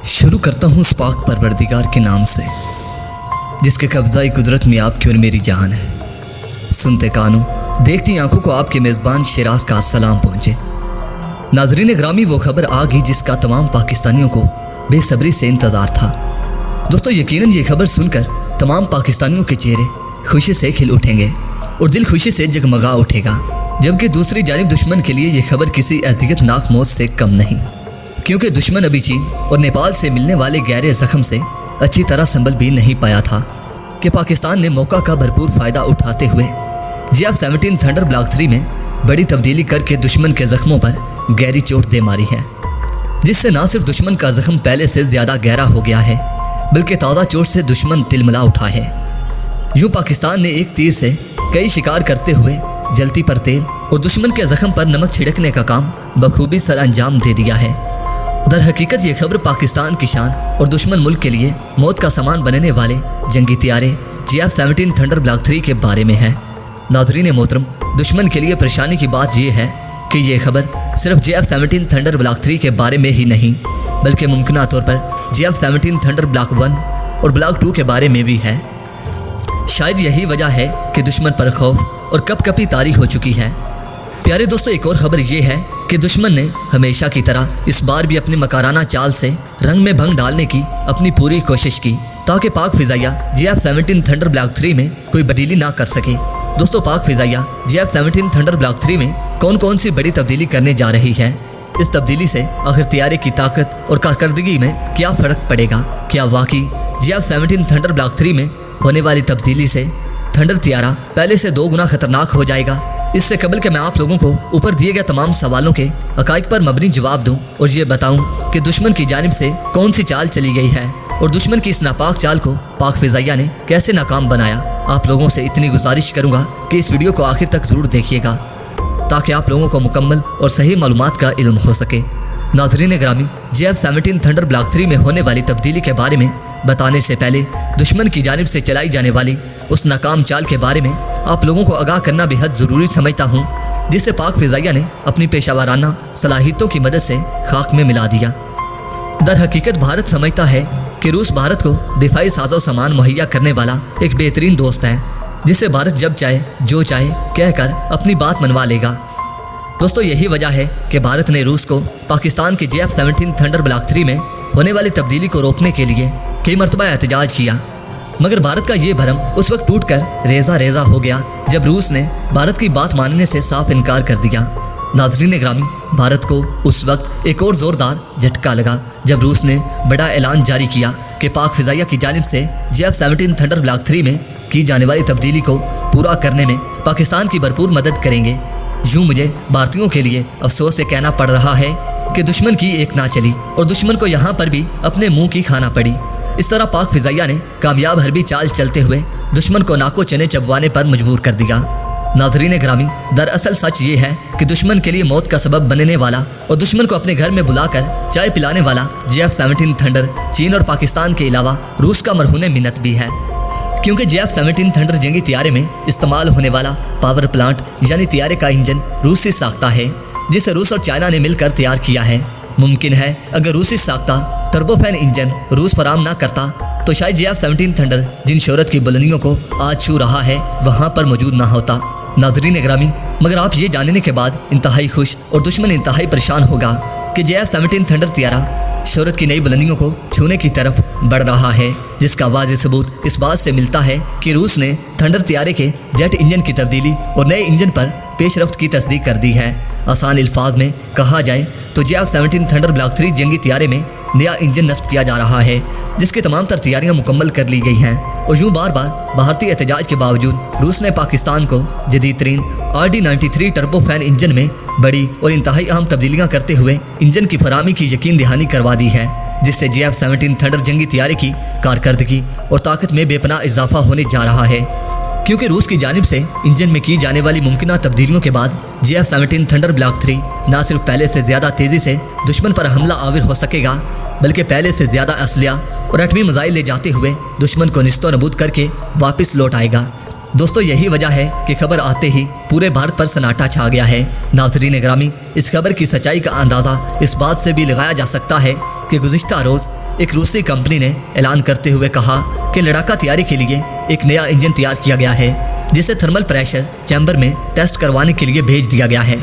शुरू करता हूँ उस पाक परवरदिगार के नाम से जिसके कब्ज़ाई कुदरत में आपकी और मेरी जान है। सुनते कानों देखती आंखों को आपके मेज़बान शिराज का सलाम पहुँचे। नाजरीन ग्रामी, वो खबर आ गई जिसका तमाम पाकिस्तानियों को बेसब्री से इंतज़ार था। दोस्तों, यकीनन ये खबर सुनकर तमाम पाकिस्तानियों के चेहरे खुशी से खिल उठेंगे और दिल खुशी से जगमगा उठेगा, जबकि दूसरी जानिब दुश्मन के लिए ये खबर किसी अज़ियतनाक मौत से कम नहीं, क्योंकि दुश्मन अभी चीन और नेपाल से मिलने वाले गहरे ज़ख्म से अच्छी तरह संभल भी नहीं पाया था कि पाकिस्तान ने मौका का भरपूर फ़ायदा उठाते हुए JF-17 थंडर ब्लॉक 3 में बड़ी तब्दीली करके दुश्मन के ज़ख्मों पर गहरी चोट दे मारी है, जिससे न सिर्फ दुश्मन का ज़ख्म पहले से ज़्यादा गहरा हो गया है, बल्कि ताज़ा चोट से दुश्मन तिलमिला उठा है। यूँ पाकिस्तान ने एक तीर से कई शिकार करते हुए जलती पर तेल और दुश्मन के ज़ख्म पर नमक छिड़कने का काम बखूबी सर अंजाम दे दिया है। दर हकीकत ये खबर पाकिस्तान की शान और दुश्मन मुल्क के लिए मौत का सामान बनने वाले जंगी तैयारे JF-17 थंडर ब्लॉक 3 के बारे में है। नाजरीन मोहतरम, दुश्मन के लिए परेशानी की बात यह है कि ये खबर सिर्फ JF-17 थंडर ब्लॉक 3 के बारे में ही नहीं, बल्कि मुमकिन तौर पर JF-17 थंडर ब्लॉक 1 और ब्लॉक 2 के बारे में भी है। शायद यही वजह है कि दुश्मन पर खौफ और कपकपी तारी हो चुकी है। प्यारे दोस्तों, एक और खबर ये है कि दुश्मन ने हमेशा की तरह इस बार भी अपनी मकाराना चाल से रंग में भंग डालने की अपनी पूरी कोशिश की, ताकि पाक फिजाइया JF-17 थंडर ब्लॉक 3 में कोई तब्दीली ना कर सके। दोस्तों, पाक फिजाइया JF-17 थंडर ब्लॉक 3 में कौन कौन सी बड़ी तब्दीली करने जा रही है? इस तब्दीली से आखिर तैयारे की ताकत और कारकर्दगी में क्या फ़र्क पड़ेगा? क्या वाकई JF-17 थंडर ब्लॉक 3 में होने वाली तब्दीली से थंडर तैयारा पहले से 2 गुना खतरनाक हो जाएगा? इससे कबल के मैं आप लोगों को ऊपर दिए गए तमाम सवालों के हक़ाइक़ पर मबनी जवाब दूं और ये बताऊं कि दुश्मन की जानिब से कौन सी चाल चली गई है और दुश्मन की इस नापाक चाल को पाक फिजाइया ने कैसे नाकाम बनाया। आप लोगों से इतनी गुजारिश करूंगा कि इस वीडियो को आखिर तक ज़रूर देखिएगा, ताकि आप लोगों को मुकम्मल और सही मालूमात का इल्म हो सके। नाज़रीन ग्रामी, JF-17 थंडर ब्लॉक 3 में होने वाली तब्दीली के बारे में बताने से पहले दुश्मन की जानिब से चलाई जाने वाली उस नाकाम चाल के बारे में आप लोगों को आगाह करना बेहद ज़रूरी समझता हूँ, जिसे पाक फिजाइया ने अपनी पेशावराना सलाहियतों की मदद से खाक में मिला दिया। दर हकीकत भारत समझता है कि रूस भारत को दिफाई साजो सामान मुहैया करने वाला एक बेहतरीन दोस्त है, जिसे भारत जब चाहे जो चाहे कहकर अपनी बात मनवा लेगा। दोस्तों, यही वजह है कि भारत ने रूस को पाकिस्तान के JF-17 थंडर ब्लॉक 3 में होने वाली तब्दीली को रोकने के लिए कई मरतबा एहतजाज किया, मगर भारत का ये भरम उस वक्त टूटकर रेजा रेजा हो गया जब रूस ने भारत की बात मानने से साफ इनकार कर दिया। नाजरीन ग्रामी, भारत को उस वक्त एक और ज़ोरदार झटका लगा जब रूस ने बड़ा ऐलान जारी किया कि पाक फिजाइया की जानिब से JF-17 थंडर ब्लॉक 3 में की जाने वाली तब्दीली को पूरा करने में पाकिस्तान की भरपूर मदद करेंगे। यूँ मुझे भारतीयों के लिए अफसोस से कहना पड़ रहा है कि दुश्मन की एक ना चली और दुश्मन को यहाँ पर भी अपने मुँह की खाना पड़ी। इस तरह पाक फिजाइया ने कामयाब हरबी चाल चलते हुए दुश्मन को नाको चने चबवाने पर मजबूर कर दिया। नाजरीन ग्रामी, दरअसल सच ये है कि दुश्मन के लिए मौत का सबब बनने वाला और दुश्मन को अपने घर में बुलाकर चाय पिलाने वाला JF-17 थंडर चीन और पाकिस्तान के अलावा रूस का मरहून मिन्नत भी है, क्योंकि JF-17 थंडर जंगी तैयारे में इस्तेमाल होने वाला पावर प्लांट यानी तैयारे का इंजन रूसी साख्ता है, जिसे रूस और चाइना ने मिलकर तैयार किया है। मुमकिन है अगर रूसी साख्ता टर्बोफैन इंजन रूस फराम ना करता तो शायद JF-17 थंडर जिन शोहरत की बुलंदियों को आज छू रहा है वहाँ पर मौजूद ना होता। नाजरीन ग्रामी, मगर आप ये जानने के बाद इंतहाई खुश और दुश्मन इंतहाई परेशान होगा कि JF-17 थंडर तैयारा शोहरत की नई बुलंदियों को छूने की तरफ बढ़ रहा है, जिसका वाज़ेह सबूत इस बात से मिलता है कि रूस ने थंडर तैयारे के जेट इंजन की तब्दीली और नए इंजन पर पेशरफ्त की तस्दीक कर दी है। आसान अल्फाज में कहा जाए तो JF-17 थंडर ब्लॉक 3 जंगी तैयारे में नया इंजन नस्ब किया जा रहा है, जिसकी तमाम तर तैयारियाँ मुकम्मल कर ली गई हैं। और यूँ बार बार भारतीय एहतजाज के बावजूद रूस ने पाकिस्तान को जदीद तरीन RD-93 टर्बोफैन इंजन में बड़ी और इंतहाई अहम तब्दीलियाँ करते हुए इंजन की फराहमी की यकीन दहानी करवा दी है, जिससे JF-17 थंडर जंगी तैयारे की कारकर्दगी और ताकत में बेपनाह इजाफा होने जा रहा है, क्योंकि रूस की जानिब से इंजन में की जाने वाली मुमकिन तब्दीलियों के बाद JF-17 थंडर ब्लॉक 3 न सिर्फ पहले से ज़्यादा तेज़ी से दुश्मन पर हमला आविर हो सकेगा, बल्कि पहले से ज़्यादा असलिया और एटमी मिसाइल ले जाते हुए दुश्मन को निस्तो नबूद करके वापस लौट आएगा। दोस्तों, यही वजह है कि खबर आते ही पूरे भारत पर सन्नाटा छा गया है। नाज़रीन ग्रामी, इस खबर की सच्चाई का अंदाज़ा इस बात से भी लगाया जा सकता है कि गुज़िश्ता रोज़ एक रूसी कंपनी ने ऐलान करते हुए कहा कि लड़ाका तैयारी के लिए एक नया इंजन तैयार किया गया है, जिसे थर्मल प्रेशर चैम्बर में टेस्ट करवाने के लिए भेज दिया गया है।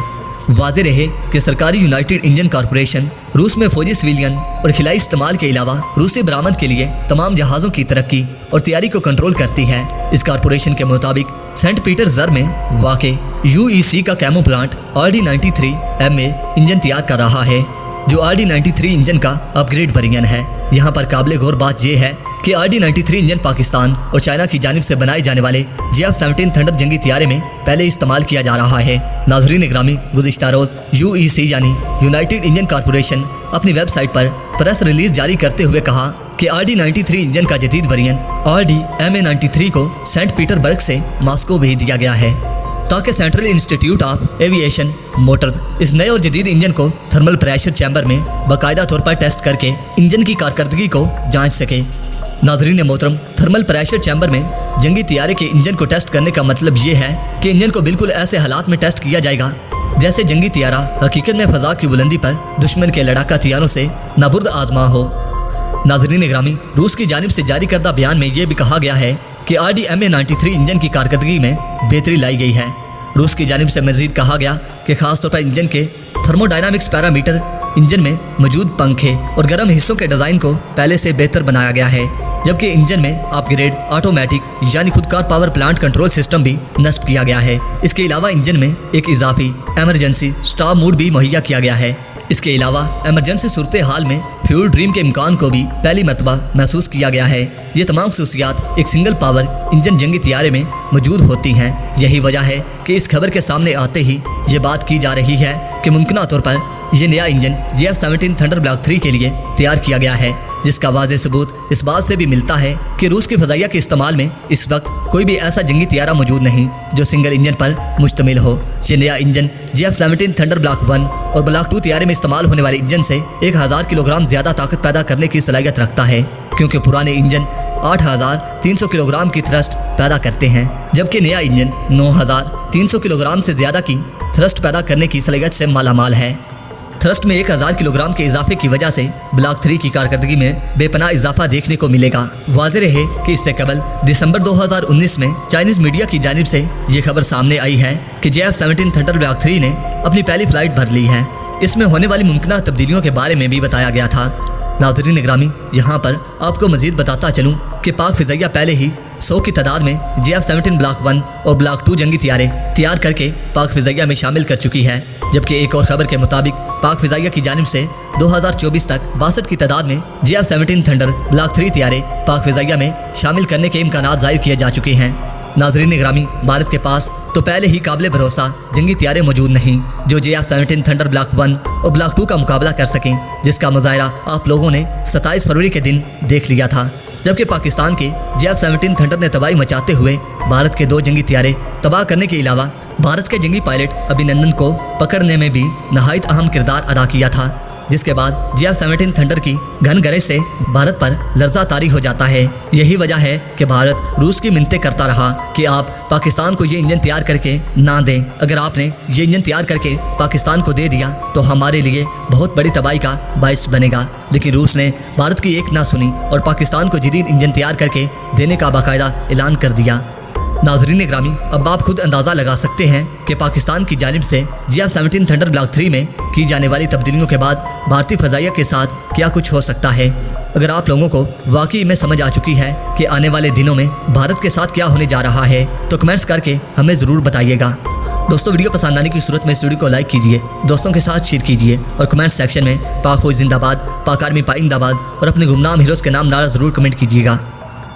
वाज़ेह रहे कि सरकारी यूनाइटेड इंजन कॉरपोरेशन रूस में फौजी सिविलियन और खिलाई इस्तेमाल के अलावा रूसी बरामद के लिए तमाम जहाज़ों की तरक्की और तैयारी को कंट्रोल करती है। इस कॉरपोरेशन के मुताबिक सेंट पीटर्सबर्ग में वाक़े UEC का कैमो प्लांट RD-93MA इंजन तैयार कर रहा है, जो RD-93 इंजन का अपग्रेड वेरिएंट है। यहाँ पर काबिले गौर बात यह है कि RD-93 इंजन पाकिस्तान और चाइना की जानिब से बनाए जाने वाले JF-17 थंडर जंगी तैयारे में पहले इस्तेमाल किया जा रहा है। नाज़रीन ग्रामी, गुज़िश्ता रोज़ UEC यानी यूनाइटेड इंजन कॉरपोरेशन अपनी वेबसाइट पर प्रेस रिलीज जारी करते हुए कहा कि RD-93 इंजन का जदीद वेरिएंट RD-MA-93 को सेंट पीटर्सबर्ग से मॉस्को भेज दिया गया है, ताकि central institute of aviation Motors इस नए और जदीद इंजन को थर्मल प्रेशर चैम्बर में बाकायदा तौर पर टेस्ट करके इंजन की कारकर्दगी को जांच सके। नाज़रीन मोहतरम, थर्मल प्रेशर चैम्बर में जंगी तैयारे के इंजन को टेस्ट करने का मतलब ये है कि इंजन को बिल्कुल ऐसे हालात में टेस्ट किया जाएगा जैसे जंगी तैयारा हकीकत में फ़ज़ा की बुलंदी पर दुश्मन के लड़ाका तैयारों से नाबुर्द आजमा हो। नाज़रीन ग्रामी, रूस की जानिब से जारी करदा बयान में यह भी कहा गया है कि RD-MA-93 इंजन की कारकर्दगी में बेहतरी लाई गई है। रूस की जानिब से मज़ीद कहा गया कि खासतौर पर इंजन के थर्मोडायनामिक्स पैरामीटर, इंजन में मौजूद पंखे और गर्म हिस्सों के डिज़ाइन को पहले से बेहतर बनाया गया है, जबकि इंजन में अपग्रेड ऑटोमेटिक यानी खुदकार पावर प्लांट कंट्रोल सिस्टम भी नस्ब किया गया है। इसके अलावा इंजन में एक इजाफी एमरजेंसी स्टॉप मोड भी मुहैया किया गया है। इसके अलावा एमरजेंसी सूरत हाल में फ्यूल ड्रीम के इम्कान को भी पहली मरतबा महसूस किया गया है। ये तमाम खसूसियात एक सिंगल पावर इंजन जंगी तैयारे में मौजूद होती हैं। यही वजह है कि इस खबर के सामने आते ही ये बात की जा रही है कि मुमकिन तौर पर यह नया इंजन JF-17 थंडर ब्लॉक 3 के लिए तैयार किया गया है, जिसका वाज़ेह सबूत इस बात से भी मिलता है कि रूस की फ़ज़ाइया के इस्तेमाल में इस वक्त कोई भी ऐसा जंगी तैयारा मौजूद नहीं जो सिंगल इंजन पर मुश्तमिल हो। ये नया इंजन JF-17 थंडर ब्लॉक 1 और ब्लॉक 2 तैयारे में इस्तेमाल होने वाले इंजन से 1000 किलोग्राम ज़्यादा ताकत पैदा करने की सलाहियत रखता है, क्योंकि पुराने इंजन 8300 किलोग्राम की थ्रस्ट पैदा करते हैं, जबकि नया इंजन 9300 किलोग्राम से ज़्यादा की थ्रस्ट पैदा करने की सलाहियत से मालामाल है। थ्रस्ट में 1000 किलोग्राम के इजाफे की वजह से ब्लॉक 3 की कारकर्दगी में बेपनाह इजाफा देखने को मिलेगा। वाज़ेह रहे कि इससे कबल दिसंबर 2019 में चाइनीज़ मीडिया की जानिब से ये खबर सामने आई है कि JF-17 थंडर ब्लॉक 3 ने अपनी पहली फ्लाइट भर ली है। इसमें होने वाली मुमकिन तब्दीलियों के बारे में भी बताया गया था। नाज़रीन ग्रामी, यहाँ पर आपको मज़ीद बताता चलूँ कि पाक फ़िज़ाइया पहले ही 100 की तादाद में JF-17 ब्लॉक 1 और ब्लॉक 2 जंगी तैयारे तैयार करके पाक फ़िज़ाइया में शामिल कर चुकी है, जबकि एक और खबर के मुताबिक पाक फ़िज़ाइया की जानिब से 2024 तक 62 की तादाद में JF-17 थंडर ब्लॉक 3 तैयारे पाक फ़िज़ाइया में शामिल करने के इम्कानात ज़ाहिर किए जा चुके हैं। नाज़रीन ग्रामी, भारत के पास तो पहले ही काबिल भरोसा जंगी तैयारे मौजूद नहीं जो JF-17 थंडर ब्लॉक 1 और ब्लॉक 2 का मुकाबला कर सकें, जिसका मुज़ाहिरा आप लोगों ने 27 फरवरी के दिन देख लिया था, जबकि पाकिस्तान के JF-17 थंडर ने तबाही मचाते हुए भारत के 2 जंगी तैयारे तबाह करने के अलावा भारत के जंगी पायलट अभिनंदन को पकड़ने में भी नहायत अहम किरदार अदा किया था, जिसके बाद JF-17 थंडर की घन गरज से भारत पर लर्जा तारी हो जाता है। यही वजह है कि भारत रूस की मिन्नतें करता रहा कि आप पाकिस्तान को ये इंजन तैयार करके ना दें। अगर आपने ये इंजन तैयार करके पाकिस्तान को दे दिया तो हमारे लिए बहुत बड़ी तबाही का बायस बनेगा, लेकिन रूस ने भारत की एक ना सुनी और पाकिस्तान को जदीद इंजन तैयार करके देने का बाकायदा ऐलान कर दिया। नाज़रीन ग्रामी, अब आप खुद अंदाज़ा लगा सकते हैं कि पाकिस्तान की जानिब से JF-17 थंडर ब्लॉक 3 में की जाने वाली तब्दीलियों के बाद भारतीय फ़ज़ाइया के साथ क्या कुछ हो सकता है। अगर आप लोगों को वाकई में समझ आ चुकी है कि आने वाले दिनों में भारत के साथ क्या होने जा रहा है, तो कमेंट्स करके हमें ज़रूर बताइएगा। दोस्तों, वीडियो पसंद आने की सूरत में इस वीडियो को लाइक कीजिए, दोस्तों के साथ शेयर कीजिए और कमेंट सेक्शन में पाक फौज जिंदाबाद, पाक आर्मी पाइंदाबाद और अपने गुमनाम हीरोज़ के नाम नारा ज़रूर कमेंट कीजिएगा।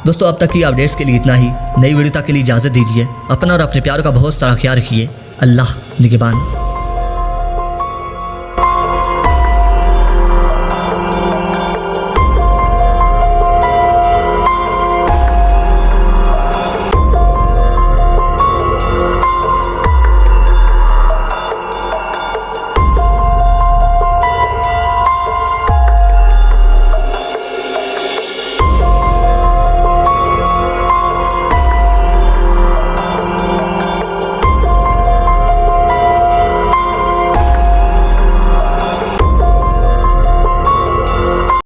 दोस्तों, अब तक की अपडेट्स के लिए इतना ही। नई वीडियो तक के लिए इजाज़त दीजिए। अपना और अपने प्यारों का बहुत सारा ख्याल रखिए। अल्लाह निगहबान।